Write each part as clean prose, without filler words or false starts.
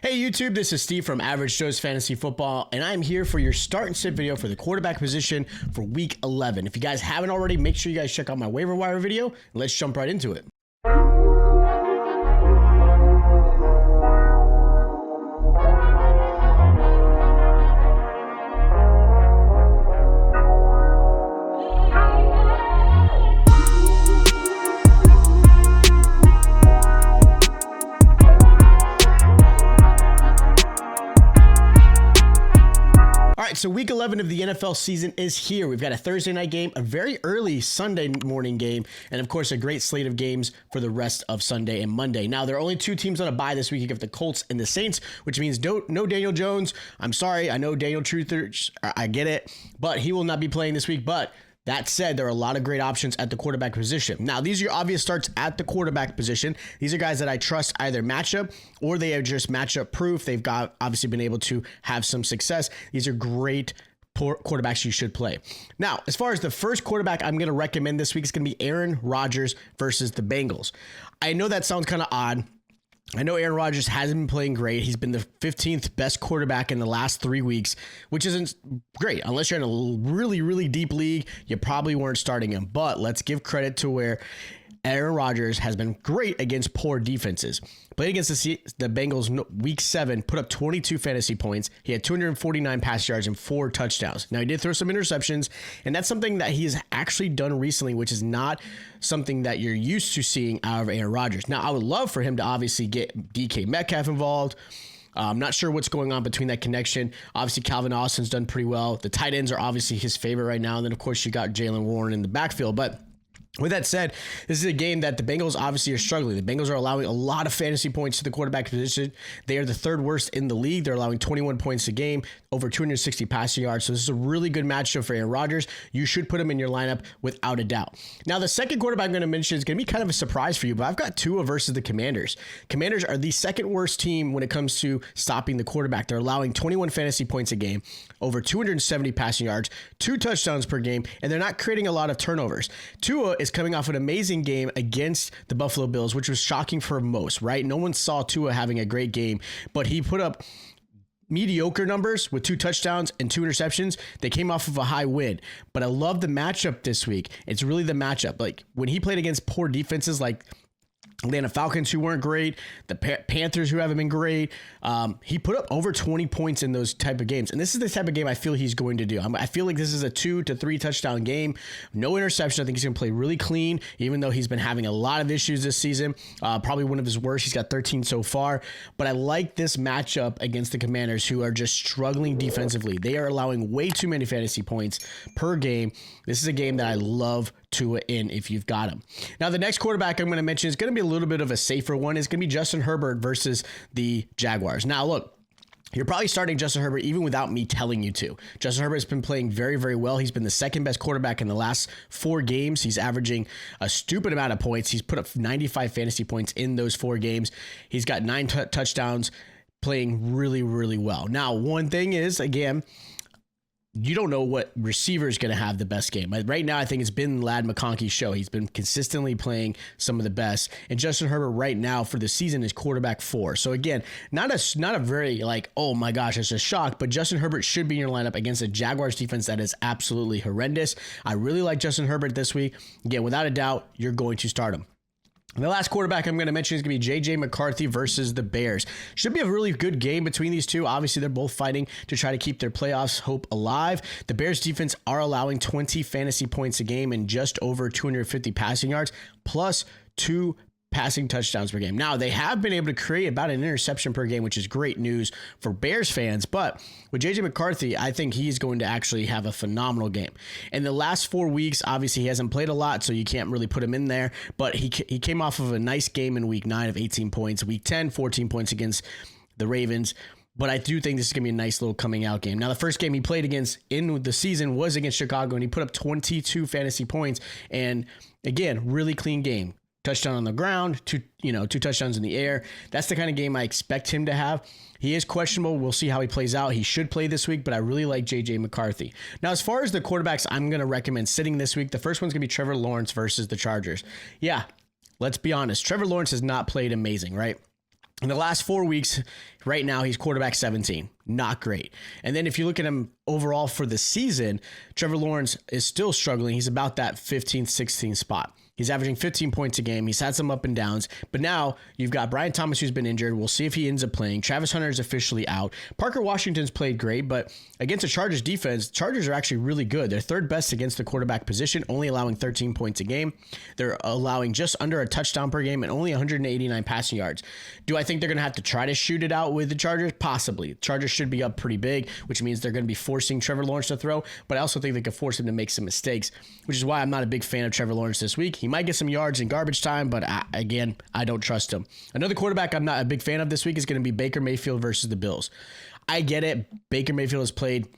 Hey YouTube, this is Steve from Average Joe's Fantasy Football, and I'm here for your start and sit video for the quarterback position for Week 11. If you guys haven't already, make sure you guys check out my waiver wire video, and let's jump right into it. So week 11 of the NFL season is here. We've got a Thursday night game, a very early Sunday morning game, and of course a great slate of games for the rest of Sunday and Monday. Now, there are only two teams on a bye this week. You have the Colts and the Saints, which means no Daniel Jones. I'm sorry, I know Daniel Truthers, I get it, but he will not be playing this week. But that said, there are a lot of great options at the quarterback position. Now, these are your obvious starts at the quarterback position. These are guys that I trust either matchup or they are just matchup proof. They've got obviously been able to have some success. These are great quarterbacks you should play. Now, as far as the first quarterback I'm going to recommend this week, is going to be Aaron Rodgers versus the Bengals. I know that sounds kind of odd. I know Aaron Rodgers hasn't been playing great. He's been the 15th best quarterback in the last 3 weeks, which isn't great. Unless you're in a really, really deep league, you probably weren't starting him. But let's give credit to where Aaron Rodgers has been great against poor defenses. Played against the Bengals week 7, put up 22 fantasy points. He had 249 pass yards and 4 touchdowns. Now, he did throw some interceptions, and that's something that he has actually done recently, which is not something that you're used to seeing out of Aaron Rodgers. Now, I would love for him to obviously get DK Metcalf involved. I'm not sure what's going on between that connection. Obviously, Calvin Austin's done pretty well. The tight ends are obviously his favorite right now. And then, of course, you got Jaylen Warren in the backfield. But with that said, this is a game that the Bengals obviously are struggling. The Bengals are allowing a lot of fantasy points to the quarterback position. They are the third worst in the league. They're allowing 21 points a game, over 260 passing yards. So this is a really good matchup for Aaron Rodgers. You should put him in your lineup without a doubt. Now, the second quarterback I'm going to mention is going to be kind of a surprise for you, but I've got Tua versus the Commanders. Commanders are the second worst team when it comes to stopping the quarterback. They're allowing 21 fantasy points a game, over 270 passing yards, 2 touchdowns per game, and they're not creating a lot of turnovers. Tua is coming off an amazing game against the Buffalo Bills, which was shocking for most, right? No one saw Tua having a great game, but he put up mediocre numbers with 2 touchdowns and 2 interceptions. They came off of a high win, but I love the matchup this week. It's really the matchup. Like when he played against poor defenses like Atlanta Falcons, who weren't great, the Panthers, who haven't been great, he put up over 20 points in those type of games. And this is the type of game I feel he's going to do. I feel like this is a 2 to 3 touchdown game. No interception. I think he's going to play really clean, even though he's been having a lot of issues this season. Probably one of his worst. He's got 13 so far. But I like this matchup against the Commanders, who are just struggling defensively. They are allowing way too many fantasy points per game. This is a game that I love Tua in if you've got him. Now, the next quarterback I'm going to mention is going to be a little bit of a safer one. It's going to be Justin Herbert versus the Jaguars. Now, look, you're probably starting Justin Herbert even without me telling you to. Justin Herbert's been playing very, very well. He's been the second best quarterback in the last 4 games. He's averaging a stupid amount of points. He's put up 95 fantasy points in those 4 games. He's got 9 touchdowns, playing really, really well. Now, one thing is, again, you don't know what receiver is going to have the best game. Right now, I think it's been Lad McConkey's show. He's been consistently playing some of the best. And Justin Herbert right now for the season is quarterback 4. So again, not a very like, oh my gosh, it's a shock, but Justin Herbert should be in your lineup against a Jaguars defense that is absolutely horrendous. I really like Justin Herbert this week. Again, without a doubt, you're going to start him. And the last quarterback I'm going to mention is going to be J.J. McCarthy versus the Bears. Should be a really good game between these two. Obviously, they're both fighting to try to keep their playoffs hope alive. The Bears defense are allowing 20 fantasy points a game and just over 250 passing yards, plus 2 passing touchdowns per game. Now, they have been able to create about an interception per game, which is great news for Bears fans. But with J.J. McCarthy, I think he's going to actually have a phenomenal game. In the last 4 weeks, obviously, he hasn't played a lot, so you can't really put him in there. But he came off of a nice game in week 9 of 18 points. Week 10, 14 points against the Ravens. But I do think this is going to be a nice little coming out game. Now, the first game he played against in the season was against Chicago, and he put up 22 fantasy points. And again, really clean game. Touchdown on the ground, 2 touchdowns in the air. That's the kind of game I expect him to have. He is questionable. We'll see how he plays out. He should play this week, but I really like J.J. McCarthy. Now, as far as the quarterbacks I'm going to recommend sitting this week, the first one's going to be Trevor Lawrence versus the Chargers. Yeah, let's be honest. Trevor Lawrence has not played amazing, right? In the last 4 weeks, right now, he's quarterback 17. Not great. And then if you look at him overall for the season, Trevor Lawrence is still struggling. He's about that 15th, 16th spot. He's averaging 15 points a game. He's had some up and downs. But now you've got Brian Thomas, who's been injured. We'll see if he ends up playing. Travis Hunter is officially out. Parker Washington's played great, but against the Chargers defense, Chargers are actually really good. They're third best against the quarterback position, only allowing 13 points a game. They're allowing just under a touchdown per game and only 189 passing yards. Do I think they're going to have to try to shoot it out with the Chargers? Possibly. Chargers should be up pretty big, which means they're going to be forcing Trevor Lawrence to throw, but I also think they could force him to make some mistakes, which is why I'm not a big fan of Trevor Lawrence this week. He might get some yards in garbage time, but again, I don't trust him. Another quarterback I'm not a big fan of this week is going to be Baker Mayfield versus the Bills. I get it. Baker Mayfield has played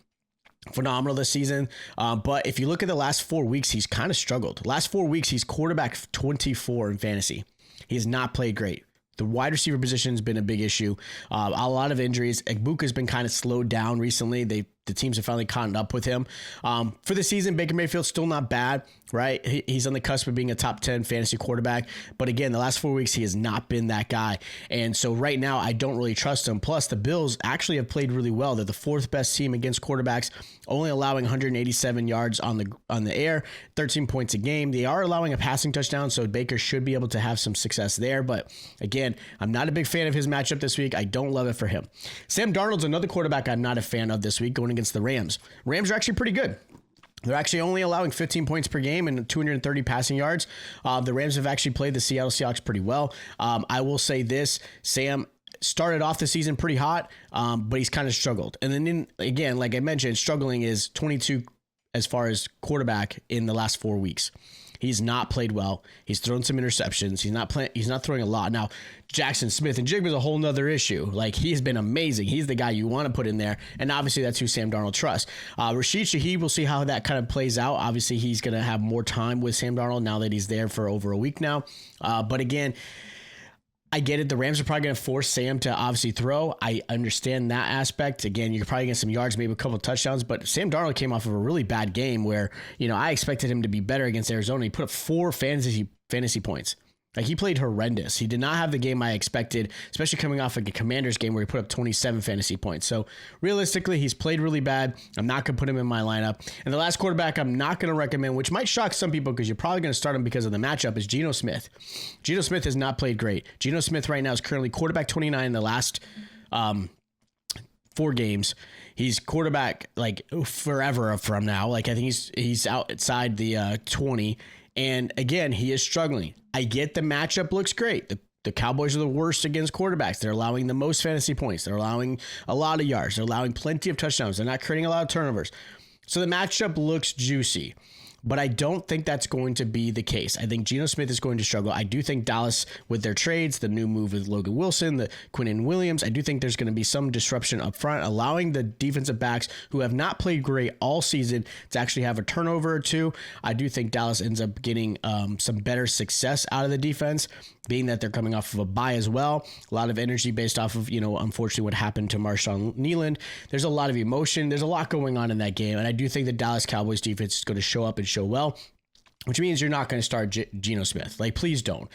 phenomenal this season, but if you look at the last 4 weeks, he's kind of struggled. Last 4 weeks, he's quarterback 24 in fantasy. He has not played great. The wide receiver position has been a big issue. A lot of injuries. Egbuka's been kind of slowed down recently. The teams have finally caught up with him. For the season, Baker Mayfield's still not bad, right? He's on the cusp of being a top 10 fantasy quarterback. But again, the last 4 weeks, he has not been that guy. And so right now, I don't really trust him. Plus, the Bills actually have played really well. They're the fourth best team against quarterbacks, only allowing 187 yards on the air, 13 points a game. They are allowing a passing touchdown, so Baker should be able to have some success there. But again, I'm not a big fan of his matchup this week. I don't love it for him. Sam Darnold's another quarterback I'm not a fan of this week, going against the Rams. Rams are actually pretty good. They're actually only allowing 15 points per game and 230 passing yards. The Rams have actually played the Seattle Seahawks pretty well. I will say this, Sam started off the season pretty hot, but he's kind of struggled. And then again, like I mentioned, struggling is 22 as far as quarterback in the last 4 weeks. He's not played well. He's thrown some interceptions. He's not throwing a lot. Now, Jackson Smith and Jigba's a whole nother issue. Like, he's been amazing. He's the guy you want to put in there. And obviously, that's who Sam Darnold trusts. Rashid Shaheed, we'll see how that kind of plays out. Obviously, he's going to have more time with Sam Darnold now that he's there for over a week now. But again, I get it. The Rams are probably going to force Sam to obviously throw. I understand that aspect. Again, you're probably getting some yards, maybe a couple of touchdowns, but Sam Darnold came off of a really bad game where, I expected him to be better against Arizona. He put up 4 fantasy points. Like, he played horrendous. He did not have the game I expected, especially coming off like a Commanders game where he put up 27 fantasy points. So realistically, he's played really bad. I'm not going to put him in my lineup. And the last quarterback I'm not going to recommend, which might shock some people because you're probably going to start him because of the matchup, is Geno Smith. Geno Smith has not played great. Geno Smith right now is currently quarterback 29 in the last 4 games. He's quarterback like forever from now. Like, I think he's outside the 20. And again, he is struggling. I get the matchup looks great. The Cowboys are the worst against quarterbacks. They're allowing the most fantasy points. They're allowing a lot of yards. They're allowing plenty of touchdowns. They're not creating a lot of turnovers. So the matchup looks juicy. But I don't think that's going to be the case. I think Geno Smith is going to struggle. I do think Dallas, with their trades, the new move with Logan Wilson, the Quinnen Williams, I do think there's going to be some disruption up front, allowing the defensive backs who have not played great all season to actually have a turnover or two. I do think Dallas ends up getting some better success out of the defense, being that they're coming off of a bye as well. A lot of energy based off of, unfortunately what happened to Marshawn Nealand. There's a lot of emotion. There's a lot going on in that game. And I do think the Dallas Cowboys defense is going to show up and show well, which means you're not going to start Geno Smith. Like, please don't.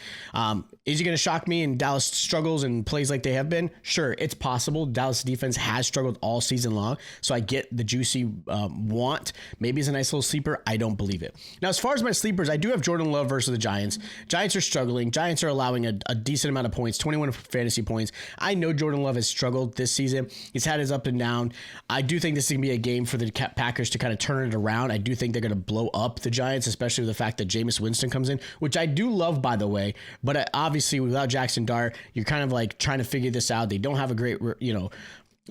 Is he going to shock me and Dallas struggles and plays like they have been? Sure, it's possible. Dallas defense has struggled all season long, so I get the juicy want. Maybe it's a nice little sleeper. I don't believe it. Now, as far as my sleepers, I do have Jordan Love versus the Giants. Giants are struggling. Giants are allowing a decent amount of points, 21 fantasy points. I know Jordan Love has struggled this season. He's had his up and down. I do think this is going to be a game for the Packers to kind of turn it around. I do think they're going to blow up the Giants, especially with the fact that Jameis Winston comes in, which I do love, by the way. But obviously, without Jackson Dart, you're kind of like trying to figure this out. They don't have a great,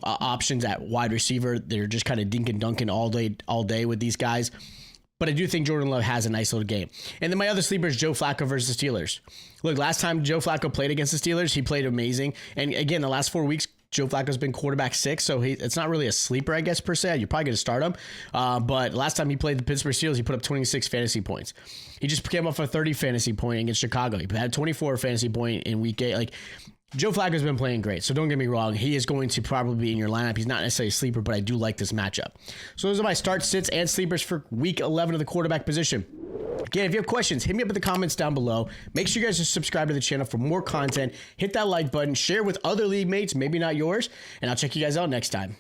options at wide receiver. They're just kind of dink and dunking all day with these guys. But I do think Jordan Love has a nice little game. And then my other sleeper is Joe Flacco versus the Steelers. Look, last time Joe Flacco played against the Steelers, he played amazing. And again, the last 4 weeks, Joe Flacco's been quarterback 6, so it's not really a sleeper, I guess, per se. You're probably going to start him. But last time he played the Pittsburgh Steelers, he put up 26 fantasy points. He just came off a 30 fantasy point against Chicago. He had 24 fantasy point in week 8. Like, Joe Flacco's been playing great, so don't get me wrong. He is going to probably be in your lineup. He's not necessarily a sleeper, but I do like this matchup. So those are my start, sits, and sleepers for week 11 of the quarterback position. Again, if you have questions, hit me up in the comments down below. Make sure you guys just subscribe to the channel for more content. Hit that like button, share with other league mates, maybe not yours, and I'll check you guys out next time.